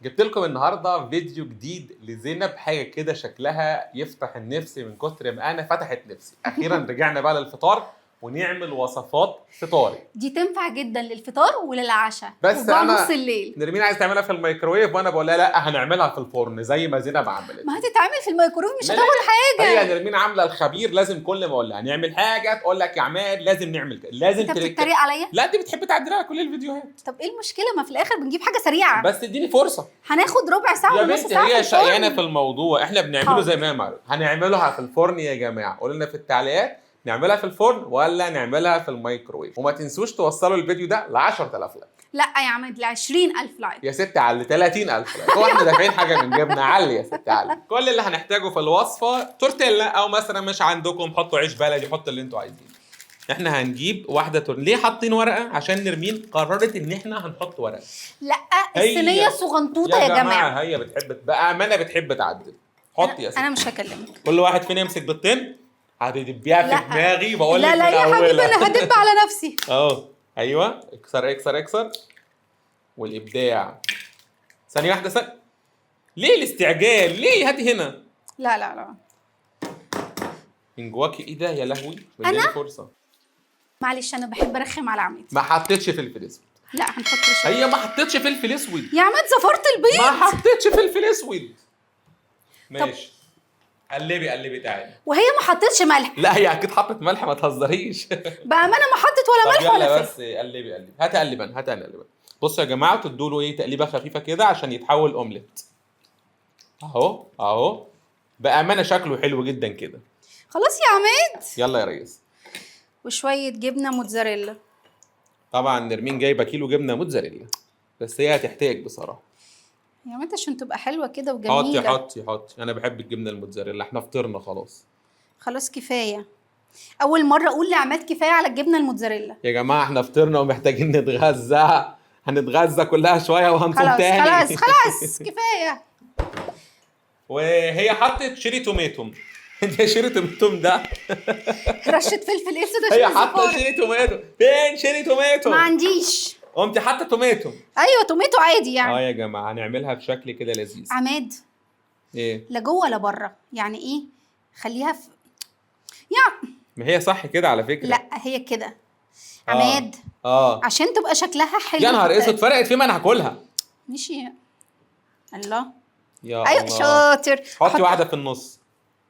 جبت لكم النهارده فيديو جديد لزينب، حاجه كده شكلها يفتح النفس من كتر ما انا فتحت نفسي. اخيرا رجعنا بقى للفطار ونعمل وصفات فطاري. دي تنفع جدا للفطار وللعشاء بس وبقى انا نص الليل. نرمين عايز تعملها في الميكروويف وانا بقول لها لا هنعملها في الفرن زي ما زينب عملت. ما هتتعمل في الميكرويف مش لا هتاخد حاجه. هي نرمين عامله الخبير، لازم كل ما اقول لها نعمل حاجه تقول لك يا عماد لازم نعمل كده، لازم انت بتتريق عليا؟ لا دي بتحب تعدل على كل الفيديوهات. طب ايه المشكله؟ ما في الاخر بنجيب حاجه سريعه. بس اديني فرصه. هناخد ربع ساعه يا ولا نص بنتي ساعه هي في الفرن. شقيانه في الموضوع، احنا بنعمله زي ما هي معروف. هنعملها في الفرن يا جماعه، قولوا لنا في التعليقات نعملها في الفرن ولا نعملها في الميكروويف. وما تنسوش توصلوا الفيديو ده ل 10000 لايك. لا يا عماد، ل 20000 لايك. يا ست علي 30000 لايك. هو احنا دافعين حاجه من جبنا؟ علي يا ست علي. كل اللي هنحتاجه في الوصفه تورتيلا، او مثلا مش عندكم حطوا عيش بلدي، حطوا اللي انتوا عايزينه. احنا هنجيب واحده ليه حاطين ورقه؟ عشان نرمين قررت ان احنا هنحط ورقه. لا الصينيه صغنطوطه يا جماعه. هي بتحب بامانه بتحب تعدل. حطي يا ست. انا مش هكلمك. كل واحد فينا يمسك بيضتين هتدبيها في دماغي، بقول لك لا لا يا حبيبي انا هدب على نفسي. ايوه اكسر اكسر اكسر. والابداع. ثانيه واحده ليه الاستعجال؟ ليه؟ هاتي هنا. لا لا لا من جواكي ايه ده يا لهوي؟ أنا؟ فرصه. معلش انا بحب ارخم على عمتي. ما حطيتش فلفل اسود. لا هنحط شويه. هي ما حطيتش فلفل اسود يا عماد زفرت البيض. ما حطيتش فلفل اسود. ماشي. قلبي قلبي تعالي. وهي ما حطتش ملح. لا هي اكيد حطت ملح، ما تهزريش. بامانه ما حطت ولا ملح ولا يلا فلفل. بس قلبي هاتي قلبا. بصوا يا جماعه، تدوا له ايه تقليبه خفيفه كده عشان يتحول اومليت. اهو بامانه شكله حلو جدا كده. خلاص يا عماد. يلا يا ريس. وشويه جبنه موتزاريلا. طبعا نرمين جايبه كيلو جبنه موتزاريلا، بس هي هتحتاج بصراحه. يا عماد عشان تبقى حلوه كده وجميله. حطي انا بحب الجبنه الموتزاريلا. احنا فطرنا خلاص كفايه. اول مره اقول لعماد كفايه على الجبنه الموتزاريلا. يا جماعه احنا فطرنا ومحتاجين نتغذى. هنتغذى كلها شويه وهنصوم تاني. خلاص كفايه. وهي حطت شيري توميتوم. انت شيري توميتوم ده رشه فلفل اسود. هي حاطه شيري توميتوم. فين شيري توميتوم؟ ما عنديش. قمت حاطه توميتوم. ايوه توميتو عادي يعني. يا جماعه هنعملها بشكل كده لذيذ. عماد ايه؟ لا جوه ولا بره، يعني ايه؟ خليها في ما هي صح كده على فكره. لا هي كده عماد. عشان تبقى شكلها حلو. يا نهار اسود، فرقت فيما انا هاكلها. ماشي. الله. يا ايوه الله. شاطر. حطي واحده في النص.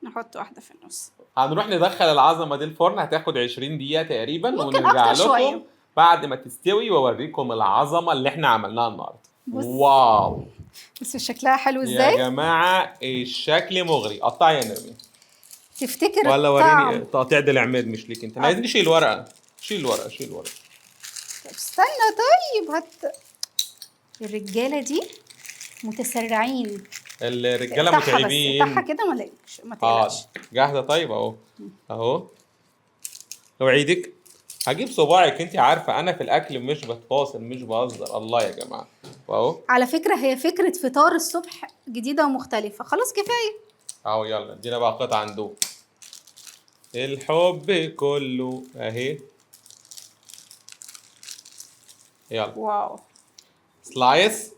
نحط واحده في النص. هنروح ندخل العظمه دي الفرن، هتاخد 20 دقيقه تقريبا، ممكن ونرجع أكتر لكم شوية. بعد ما تستوي واوريكم العظمه اللي احنا عملناها النهارده. بص. واو. بس شكلها حلو يا ازاي؟ جماعه الشكل مغري. قطعي يا نرمين. تفتكر ولا الطعم؟ وريني تقطيع ده العماد مش ليك انت. انا عايزين نشيل الورقه. شيل الورقه. طب استنى. طيب الرجاله دي متسرعين. الرجاله افتحها متعبين. بس افتحها كده ما تقلقش. جاهزه. طيب اهو. لو عيدك هجيب صباعك. انت عارفه انا في الاكل مش بتفاصل مش بهزر. الله يا جماعه. واهو. على فكره هي فكره فطار الصبح جديده ومختلفه. خلاص كفايه. يلا ادينا بقى قطعه ندوق. الحب كله اهي. يلا. واو. سلايس.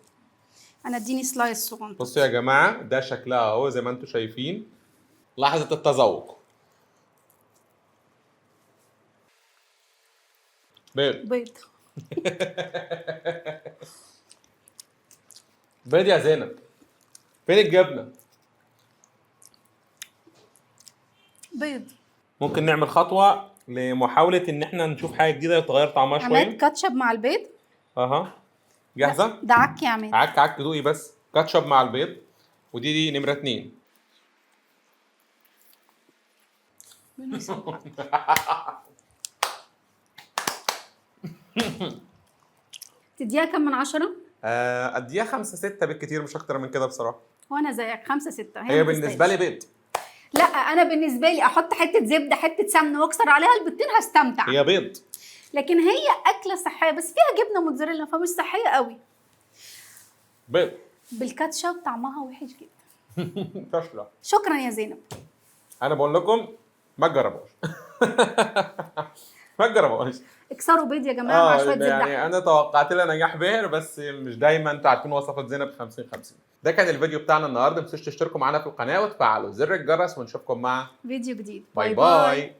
انا اديني سلايس صغنن. بصوا يا جماعه ده شكلها اهو زي ما انتم شايفين. لحظه التذوق. بيض. بيض يا زينب. فين الجبنه؟ بيض. ممكن نعمل خطوه لمحاوله ان احنا نشوف حاجه جديده يتغير طعمها شويه. عماد كاتشب مع البيض. جاهزه؟ ده عك يا عماد. عك دوقي بس. كاتشب مع البيض. ودي نمره 2. تديها كم من 10؟ اديها 5 6 بالكتير، مش اكتر من كده بصراحه. وانا زيك 5 6. هي بالنسبه لي بيض. لا انا بالنسبه لي احط حته زبده حته سمنه واكسر عليها البيضتين هستمتع. هي بيض. لكن هي اكله صحيه بس فيها جبنه موتزاريلا فمش صحيه قوي. بيض بالكاتشب طعمها وحش جدا. فاشله. شكرا يا زينب. انا بقول لكم ما تجربوش. ما تجربوهاش. اكسروا بيض يا جماعه مع شويه زبده. يعني انا توقعت لها نجاح باهر، بس مش دايما انتوا عارفين وصفات زينب 50/50. ده كان الفيديو بتاعنا النهارده، ما تنسوش تشتركوا معانا في القناه وتفعلوا زر الجرس، ونشوفكم مع فيديو جديد. باي باي.